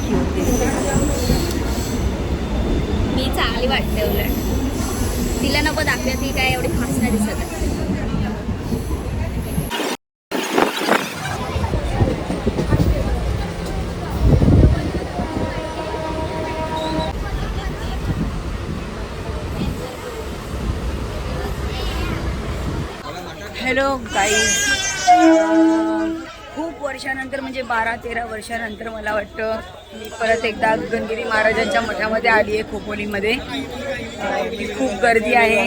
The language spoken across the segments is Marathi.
क्यूट दिसते. मी चांगली वाटते उलट. तिला नको दाखवूया, ती काय एवढी खास नाही दिसत आहे. हॅलो गाईज, खूप वर्षानंतर म्हणजे 12-13 वर्षानंतर मला वाटतं मी परत एकदा गगनगिरी महाराजांच्या मठामध्ये आली आहे खोपोलीमध्ये. खूप गर्दी आहे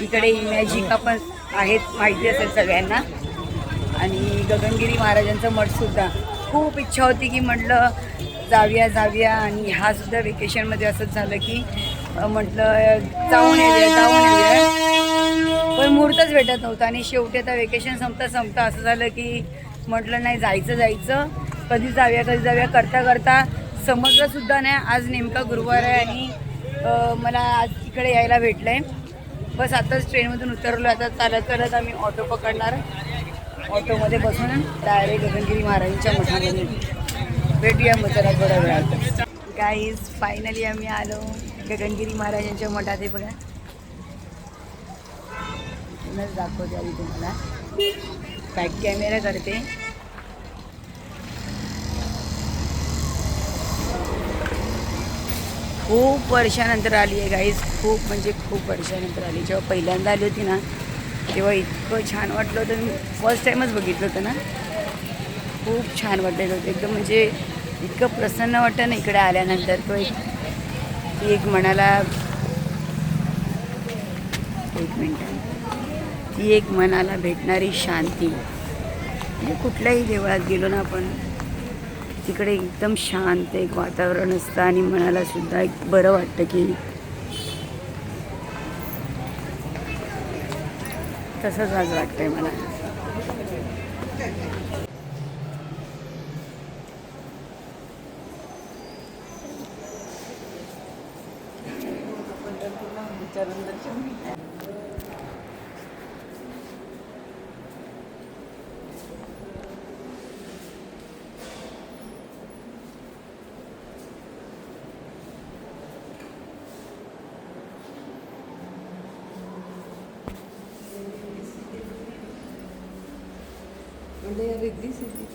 इकडे. इमॅजिका पण आहेत, माहिती असेल सगळ्यांना. आणि गगनगिरी महाराजांचं मठसुद्धा खूप इच्छा होती की म्हटलं जाऊया. आणि हा सुद्धा वेकेशनमध्ये असंच झालं की म्हटलं जाऊन येऊया. पण मुहूर्तच भेटत नव्हता. आणि शेवटी आता वेकेशन संपता असं झालं की म्हटलं नाही, जायचं कधी जाऊया करता समजलंसुद्धा नाही. आज नेमका गुरुवार आहे आणि मला आज इकडे यायला भेटलं आहे. बस आताच ट्रेनमधून उतरलो. आता चालत आम्ही ऑटो पकडणार. ऑटोमध्ये बसून डायरेक्ट गगनगिरी महाराजांच्या मठामध्ये भेटूया मग जरा थोड्या वेळात. गाईज फायनली आम्ही आलो गगनगिरी महाराजांच्या मठात. आहे बघा, पुन्हाच दाखवते आधी तुम्हाला. बॅक कॅमेरा करते. खूप वर्षानंतर आली आहे गाईज, खूप वर्षानंतर आली. जेव्हा पहिल्यांदा आली होती ना तेव्हा इतकं छान वाटलं होतं. मी फर्स्ट टाईमच बघितलं होतं ना. खूप छान वाटलेलं होतं एकदम. म्हणजे इतकं प्रसन्न वाटतं ना इकडे आल्यानंतर. तो एक मनाला, एक मिनटं, ती एक मनाला भेटणारी शांती. म्हणजे कुठल्याही देवळात गेलो ना आपण, तिकडे एकदम शांत एक वातावरण असतं आणि मनाला सुद्धा एक बरं वाटतं की तसंच आज वाटतंय मला. रिद्धी सिद्धी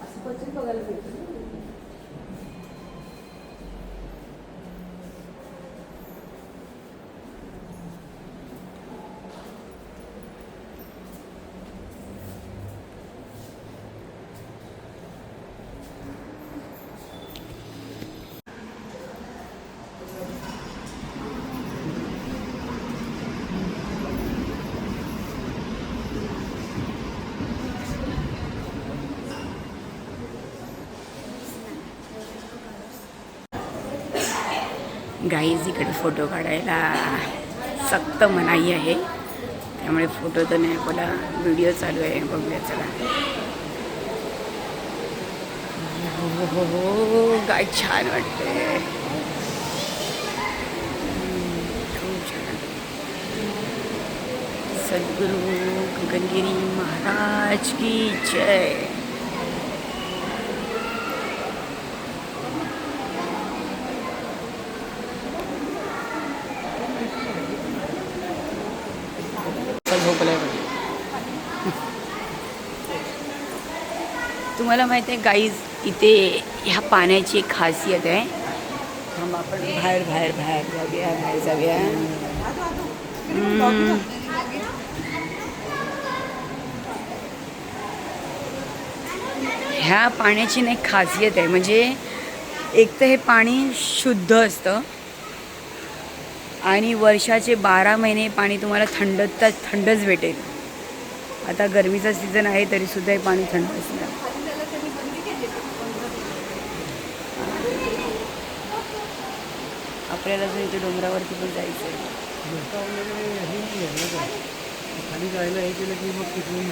असं पचन बघायला भेटतं. गाईज इकडे फोटो काढायला सक्त मनाई आहे, त्यामुळे फोटो तर नाही, बोला व्हिडिओ चालू आहे. बघूया चला. हो काय छान वाटते, खूप छान. सद्गुरू गगनगिरी महाराज की जय. तुम्हाला माहिती आहे गाईज, इथे ह्या पाण्याची एक खासियत आहे. आपण बाहेर जाऊया. ह्या पाण्याची ना एक खासियत आहे. म्हणजे एक तर हे पाणी शुद्ध असतं आणि वर्षाचे 12 महिने पाणी तुम्हाला थंडच भेटेल. आता गरमीचा सीझन आहे तरीसुद्धा हे पाणी थंड असणार. आपल्याला जर इथे डोंगरावरती पण जायचं आहे. खाली जायला हे केलं की मग तिथून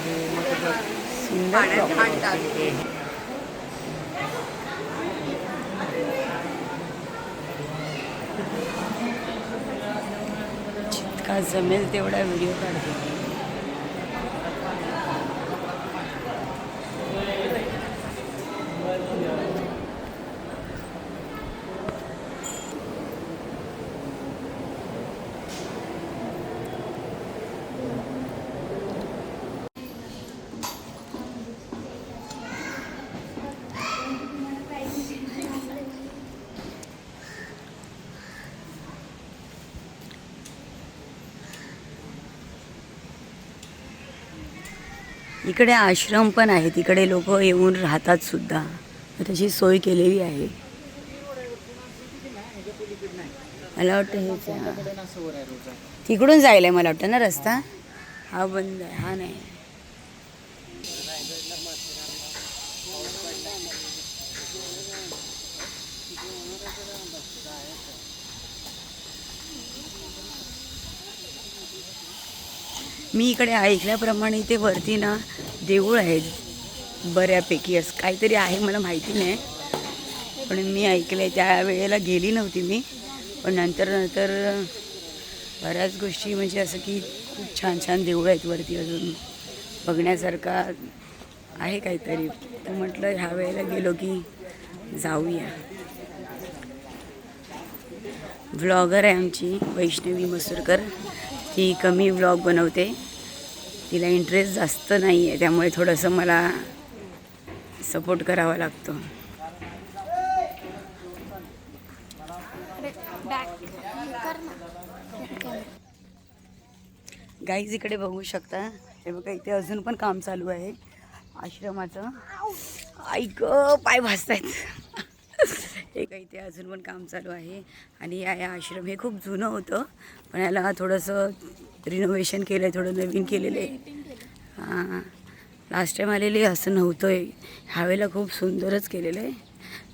जितका जमेल तेवढा व्हिडिओ काढते. इकडे आश्रम पण आहे, तिकडे लोक येऊन राहतात सुद्धा, त्याची सोय केलेली आहे. मला वाटतं हेच आहे. तिकडून जायला आहे मला वाटतं ना रस्ता. हा बंद आहे, हा नाही. मी इकडे ऐकल्याप्रमाणे इथे वरती ना देऊळ आहेत बऱ्यापैकी, असं काहीतरी आहे, मला माहिती नाही, पण मी ऐकलं आहे. त्या वेळेला गेली नव्हती मी, पण नंतर बऱ्याच गोष्टी म्हणजे असं की खूप छान छान देऊळ आहेत वरती, अजून बघण्यासारखा आहे काहीतरी. तर म्हटलं ह्या वेळेला गेलो की जाऊया. व्लॉगर आहे आमची वैष्णवी मसूरकर, ती कमी व्लॉग बनवते, तिला इंटरेस्ट जास्त नाही आहे, त्यामुळे थोडंसं मला सपोर्ट करावा लागतो. गाईज इकडे बघू शकता, हे बघा इथे अजून पण काम चालू आहे आश्रमाचं. ऐक पाय भाजतायत. एक इथे अजून पण काम चालू आहे. आणि या आश्रम हे खूप जुनं होतं, पण याला थोडंसं रिनोव्हेशन केलं आहे, थोडं नवीन केलेलं आहे. हां, लास्ट टाईम आलेले असं नव्हतं आहे, ह्यावेळेला खूप सुंदरच केलेलं आहे.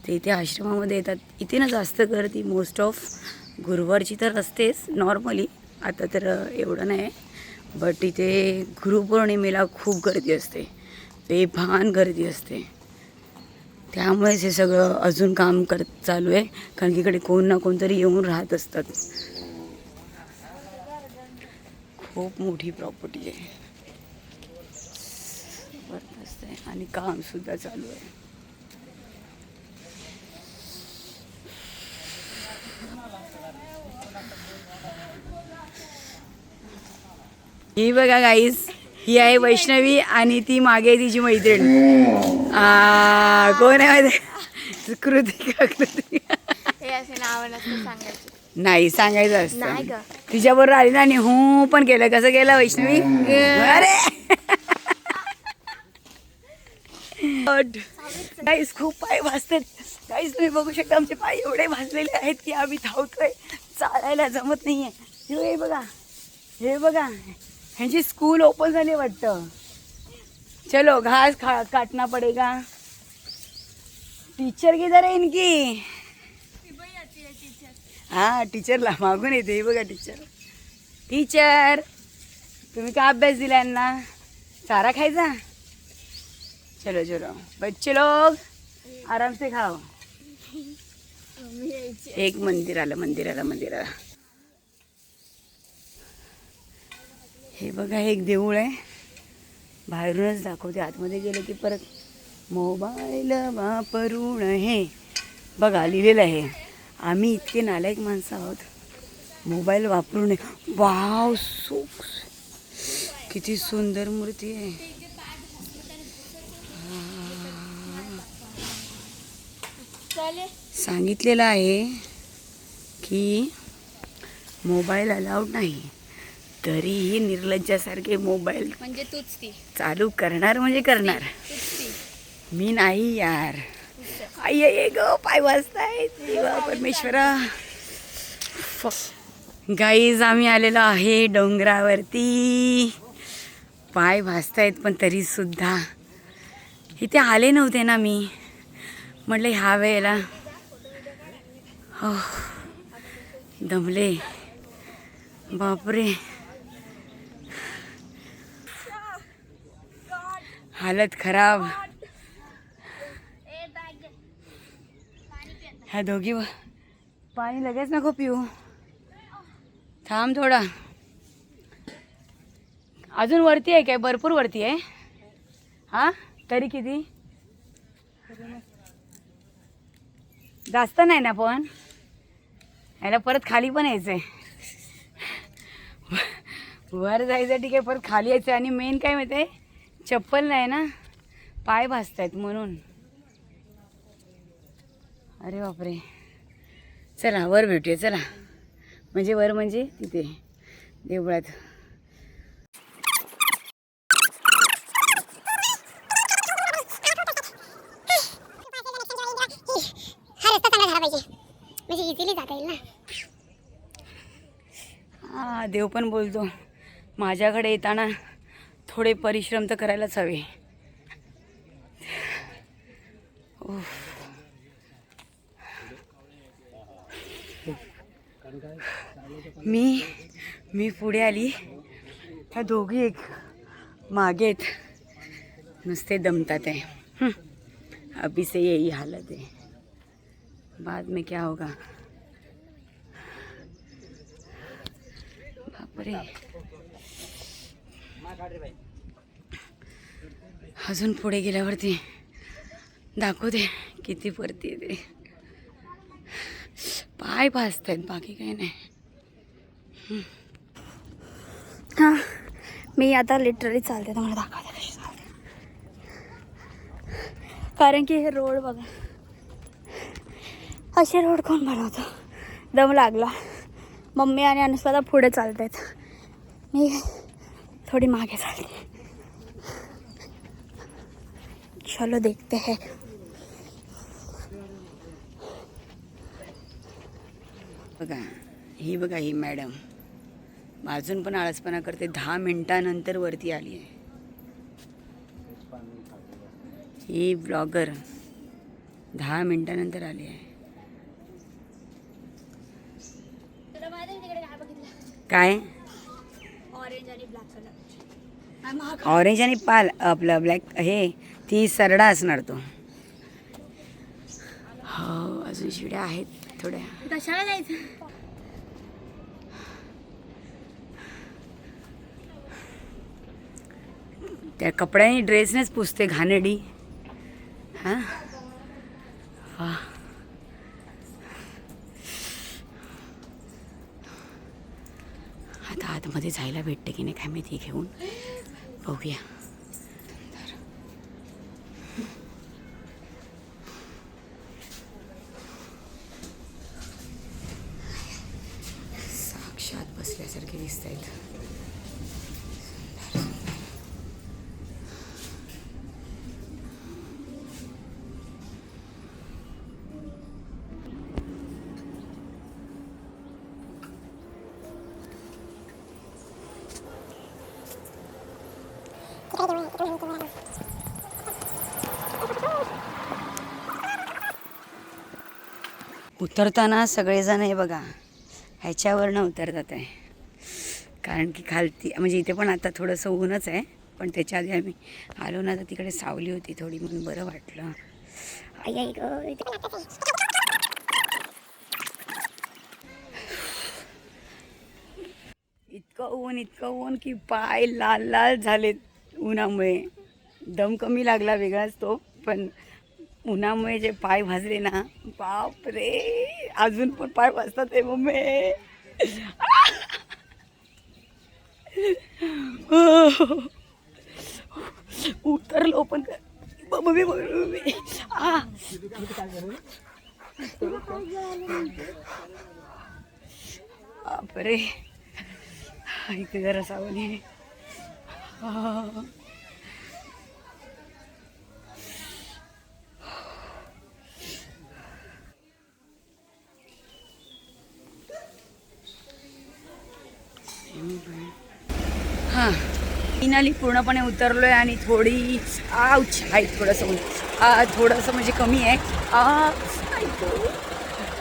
ते इथे आश्रमामध्ये येतात. इथे ना जास्त गर्दी मोस्ट ऑफ गुरुवारची तर असतेच नॉर्मली, आता तर एवढं नाही, बट इथे गुरुपौर्णिमेला खूप गर्दी असते, बेभान गर्दी असते. त्यामुळेच हे सगळं अजून काम चालू आहे, कारण की इकडे कोण ना कोणतरी येऊन राहत असतात. खूप मोठी प्रॉपर्टी आहे जबरदस्त आहे, आणि कामसुद्धा चालू आहे. ही बघा गाईज, ही आहे वैष्णवी आणि ती मागे तिची मैत्रीण. कोण आहे माहिती? कृतिका. नाही सांगायचं असतं. तिच्याबरोबर आली ना आणि हो पण केलं. कसं केलं वैष्णवी? अरे गाईज खूप पाय भाजतात. गाईज तुम्ही बघू शकता, आमचे पाय एवढे भाजलेले आहेत की आम्ही धावतोय, चालायला जमत नाहीये. हे बघा, हे बघा, ह्यांची स्कूल ओपन झाली वाटतं. चलो घास काटना पडेगा. टीचर किधर आहे इनकी? हाँ टीचरला मागून येते. हे बघा टीचर. टीचर तुम्ही काय अभ्यास दिला यांना? चारा खायचा? चलो चलो बच्चे लोग आराम से खाओ. एक मंदिराला. हे बघा एक देऊळ आहे, बाहेरूनच दाखवते, आतमध्ये गेलं की परत मोबाईल वापरून हे बघा लिहिलेलं आहे. आम्ही इतके नालायक माणसं आहोत, मोबाईल वापरून. वाव सो किती सुंदर मूर्ती आहे. सांगितलेलं आहे की मोबाईल अलाउड नाही, तरीही निर्लज्जासारखे मोबाईल म्हणजे तूच ती चालू करणार म्हणजे करणार. मी नाही यार. आई ग पाय वाजतायत देवा परमेश्वरा. गाईज आम्ही आलेलो आहे डोंगरावरती. पाय भाजतायत पण तरी सुद्धा इथे आले नव्हते ना मी, म्हटलं ह्या वेळेला हो दमले. बापरे हालत खराब. ह्या दोघी पाणी लगेच नको पिऊ, थांब थोडा. अजून वरती आहे काय? भरपूर वरती आहे. हां तरी किती? जास्त नाही ना, पण याला परत खाली पण यायचं आहे. वर जायचं ठीक आहे, परत खाली यायचं. आणि मेन काय माहिती आहे, चप्पल नाही ना, पाय भाजत आहेत म्हणून. अरे बापरे. चला वर भेटूया चला. म्हणजे वर म्हणजे तिथे देवळात. देव पण बोलतो माझ्याकडे येताना थोडे परिश्रम तर करायलाच हवे. मी पुढे आली, ह्या दोघी एक मागे आहेत, नुसते दमतात आहे. अभी से यही हालत है, बाद में क्या होगा. बापरे. अजून पुढे गेल्यावरती दाखवते किती वरती आहे ते. पाय भाजत आहेत, बाकी काही नाही. हां, मी आता लिटरली चालते, तुम्हाला दाखवते कशी चालते. कारण की हे रोड बघा, असे रोड कोण बनवतो. दम लागला. मम्मी आणि अनुस्वादा पुढे चालत आहेत, मी थोडी मागे चालते. चलो देखते हैं. बघा ही मॅडम अजून पण आळसपणा करते. 10 मिनिटानंतर वरती आली आहे ही ब्लॉगर. 10 मिनिटानंतर आली आहे. काय ऑरेंज आणि ब्लॅक कलर. ऑरेंज आणि पाल आपलं ब्लॅक हे ती सरडा असणार तो. हो, अजून शिड्या आहेत थोड्या. कशाला जायचं. त्या कपड्याने ड्रेसनेच पुसते घाणेडी. हां वा. आता आतमध्ये जायला भेटते की नाही काय माहिती, घेऊन बघूया. साक्षात बसल्यासारखे दिसत आहेत. उतरताना सगळेजण हे बघा ह्याच्यावरनं उतरतात आहे. कारण की खालती म्हणजे इथे पण आता थोडंसं ऊनच आहे, पण त्याच्या आधी आम्ही आलो ना तर तिकडे सावली होती थोडी, म्हणून बरं वाटलं. इतकं ऊन की पाय लाल लाल झालेत उन्हामुळे. दम कमी लागला वेगळाच तो, पण उन्हामुळे जे पाय भाजले ना, बाप रे. अजून पण पाय भाजतात आहे मम्मी. उतरलो पण मम्मी बापरे. इथे जरा सावली. हां, फायनली पूर्णपणे उतरलोय आणि थोडी आउच आहे थोडंसं थोडंसं म्हणजे कमी आहे.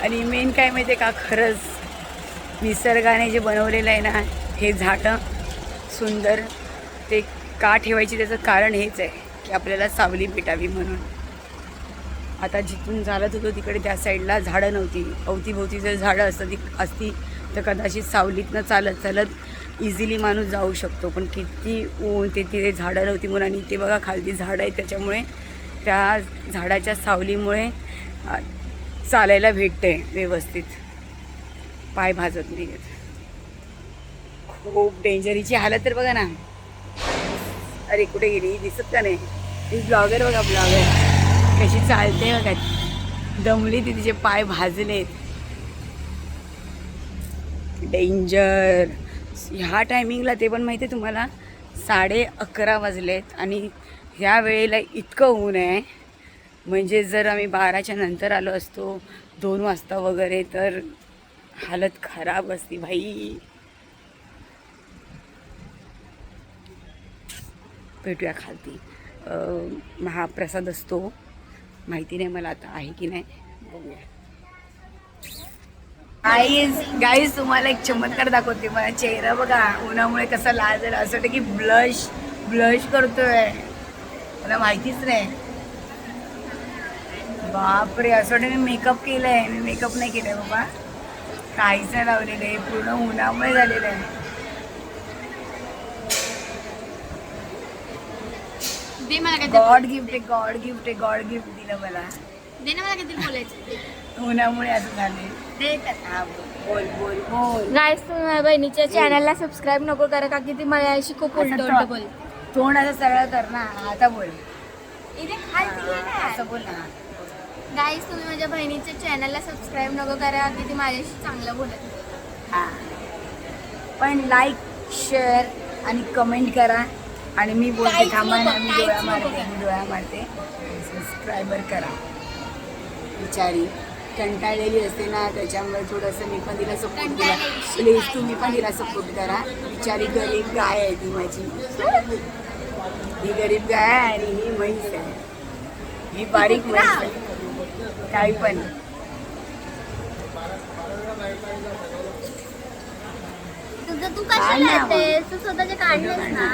आणि मेन काय माहिती आहे का, खरंच निसर्गाने जे बनवलेलं आहे ना हे झाडं सुंदर, ते का ठेवायची त्याचं कारण हेच आहे की आपल्याला सावली भेटावी म्हणून. आता जिथून चालत होतो तिकडे त्या साईडला झाडं नव्हती. अवतीभोवती जर झाडं असती तर कदाचित सावलीतनं चालत चालत इझिली माणूस जाऊ शकतो. पण किती ऊन, ते तिथे झाडं नव्हती म्हणून. आणि ते बघा खालती झाडं आहेत, त्याच्यामुळे त्या झाडाच्या सावलीमुळे चालायला भेटते व्यवस्थित, पाय भाजत नाही. खूप डेंजरीची हालत तर बघा ना. अरे कुठे गेली, दिसत का नाही. ही ब्लॉगर बघा, ब्लॉगर कशी चालते बघा. दमली ती, तिचे पाय भाजलेत. डेंजर. ह्या टायमिंगला ते पण माहिती आहे तुम्हाला 11:30 वाजलेत आणि ह्या वेळेला इतकं ऊन आहे. म्हणजे जर आम्ही 12च्या नंतर आलो असतो 2 वाजता वगैरे तर हालत खराब असती भाई. भेटूया खालती. महाप्रसाद असतो, माहिती नाही मला आता आहे की नाही, बघूया. गाईज तुम्हाला एक चमत्कार दाखवते. मला चेहरा बघा उन्हामुळे कसा लाल झाला, असं वाटतं की ब्लश करतोय. मला माहितीच नाही. बापरे, असं वाटतं मी मेकअप केलंय. मी मेकअप नाही केलंय बाबा, काहीच नाही लावलेलं आहे, पूर्ण उन्हामुळे झालेलं आहे. दे मला काय गॉड गिफ्ट दिलं मला. दे ना, मला काहीतरी बोलायचं. उन्हामुळे असं झाले. दे हा, बोल. गाईस, तुम्ही माझ्या बहिणीच्या चॅनलला सबस्क्राईब नको करा, का की ती माझ्याशी खूप उलट बोल. तोंड असं सरळ कर ना, आता बोल. इथे खालती ये ना. असं बोल ना. गाईस, तुम्ही माझ्या बहिणीच्या चॅनलला सबस्क्राईब नको करा, की ती माझ्याशी चांगलं बोलत. हा, पण लाईक, शेअर आणि कमेंट करा. आणि मी बोलते, काहीच थांबा ना, नको, मी काहीच डोळा मारते. सबस्क्रायबर करा. बिचारी कंटाळलेली असते ना, त्याच्यामुळे थोडंसं मी पण तिला सपोर्ट दिला. प्लीज तुम्ही पण तिला सपोर्ट करा. बिचारी गरीब गाय आहे ती माझी. ही गरीब गाय आहे आणि ही म्हैस आहे. ही बारीक म्हैस आहे. काही पण तुझं तू कशाला येतेस? तू स्वतःचे काढलेस ना.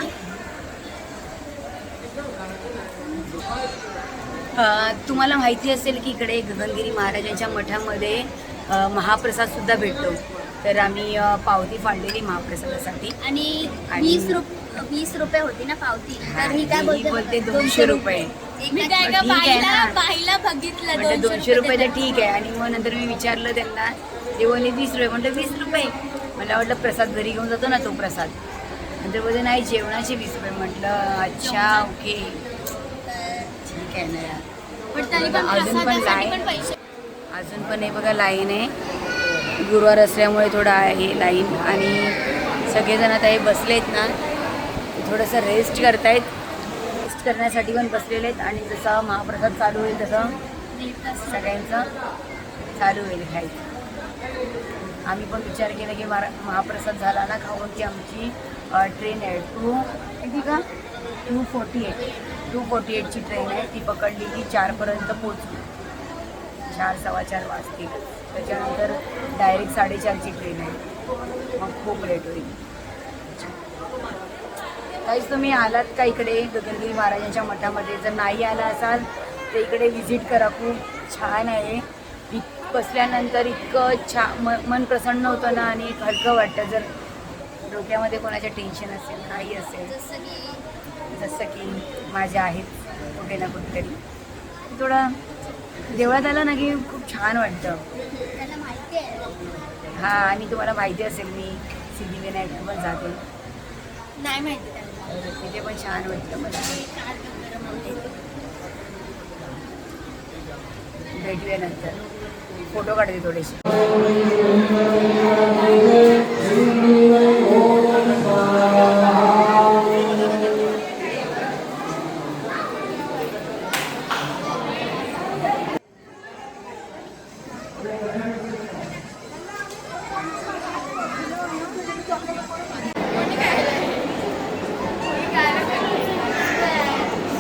तुम्हाला माहिती असेल की इकडे गगनगिरी महाराजांच्या मठामध्ये महाप्रसाद सुद्धा भेटतो. तर आम्ही पावती फाडलेली महाप्रसादासाठी. आणि आणि 20 रुपये होती ना पावती. तर ही काय ही बोलते 200 रुपये. मी काय ठीक आहे ना. बाईला बघितलं, म्हटलं 200 रुपये तर ठीक आहे. आणि मग नंतर मी विचारलं त्यांना, ते बोलले 20 रुपये. म्हटलं 20 रुपये. मला वाटलं प्रसाद घरी घेऊन जातो ना तो प्रसाद. नंतर बोलते नाही, जेवणाचे 20 रुपये. म्हटलं अच्छा, ओके, ठीक आहे ना. अजून पण हे बघा लाईन आहे. गुरुवार असल्यामुळे थोडं आहे लाईन. आणि सगळेजण आता हे बसलेत ना, थोडंसं रेस्ट करतायत. रेस्ट करण्यासाठी पण बसलेले आहेत. आणि जसं महाप्रसाद चालू होईल तसं सगळ्यांचं चालू होईल खायचं. आम्ही पण विचार केला की महाप्रसाद झाला ना खाऊन की आमची ट्रेन आहे 248ची ट्रेन आहे. ती पकडली की 4पर्यंत पोचू. 4, 4:15 वाजतील. त्याच्यानंतर डायरेक्ट 4:30ची ट्रेन आहे. मग खूप लेट होईल. काहीच तुम्ही आलात का इकडे गगनगिरी महाराजांच्या मठामध्ये? जर नाही आला असाल तर इकडे व्हिजिट करा. खूप छान आहे. बसल्यानंतर इतकं मन प्रसन्न होतं ना, आणि हलकं वाटतं. जर डोक्यामध्ये कोणाचं टेन्शन असेल, काही असेल, जसं की माझ्या आहेत कुठे ना कुठेतरी, थोडं देवळात आलं ना की खूप छान वाटतं. हां, आणि तुम्हाला माहिती असेल मी सिद्धिविनायक पण जाते. नाही माहिती, तिथे पण छान वाटतं मला. भेटूया नंतर. फोटो काढते थोडेसे.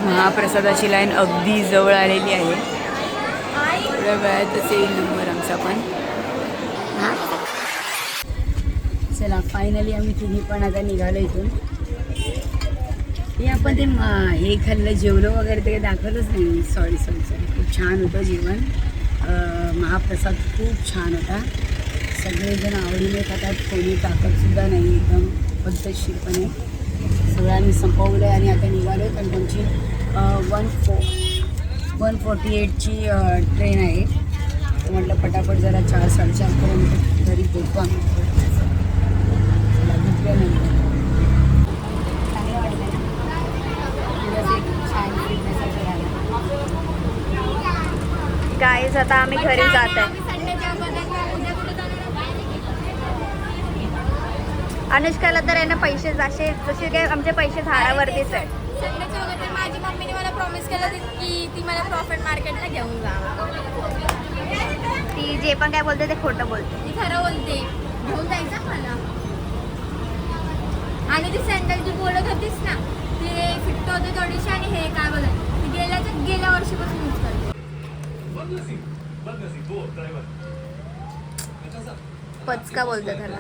महाप्रसादाची लाईन अगदी जवळ आलेली आहे. थोड्या वेळातच येईल नंबर आमचा पण. चला, फायनली आम्ही तिन्ही पण आता निघालो इथून. हे आपण ते हे खाल्लं, जेवलो वगैरे, ते दाखवलंच नाही. सॉरी. खूप छान होतं जेवण. महाप्रसाद खूप छान होता. सगळेजण आवडीने खातात. कोणी ताकदसुद्धा नाही, एकदम पद्धतशीरपणे सगळं आम्ही संपवलं आहे. आणि आता निघालो आहे. कारण तुमची 148ची ट्रेन आहे. तर म्हटलं पटापट जरा 4, 4:30पर्यंत घरी पोचतो आम्ही. भेटल्यानंतर चांगलं वाटलं ना, एक छान फिरण्यासाठी राहिलं. गाईज, आता आम्ही घरी जात आहे. अनुष्काला तर आहे ना पैसे जसे काय आमचे पैसे झाडावरतीच आहे. माझी मम्मीने मला प्रॉमिस केलं की ती मला प्रॉफिट मार्केटला घेऊन जा. ती जे पण काय बोलते ते खोटं बोलते. ती खरं बोलते, घेऊन जायचं मला. आणि ती सँडलची बोलत होतीस ना, ते फिट होते थोडीशी आणि हे काय बोलत गेल्या वर्षीपासून यूज करते. पचका बोलतात त्याला.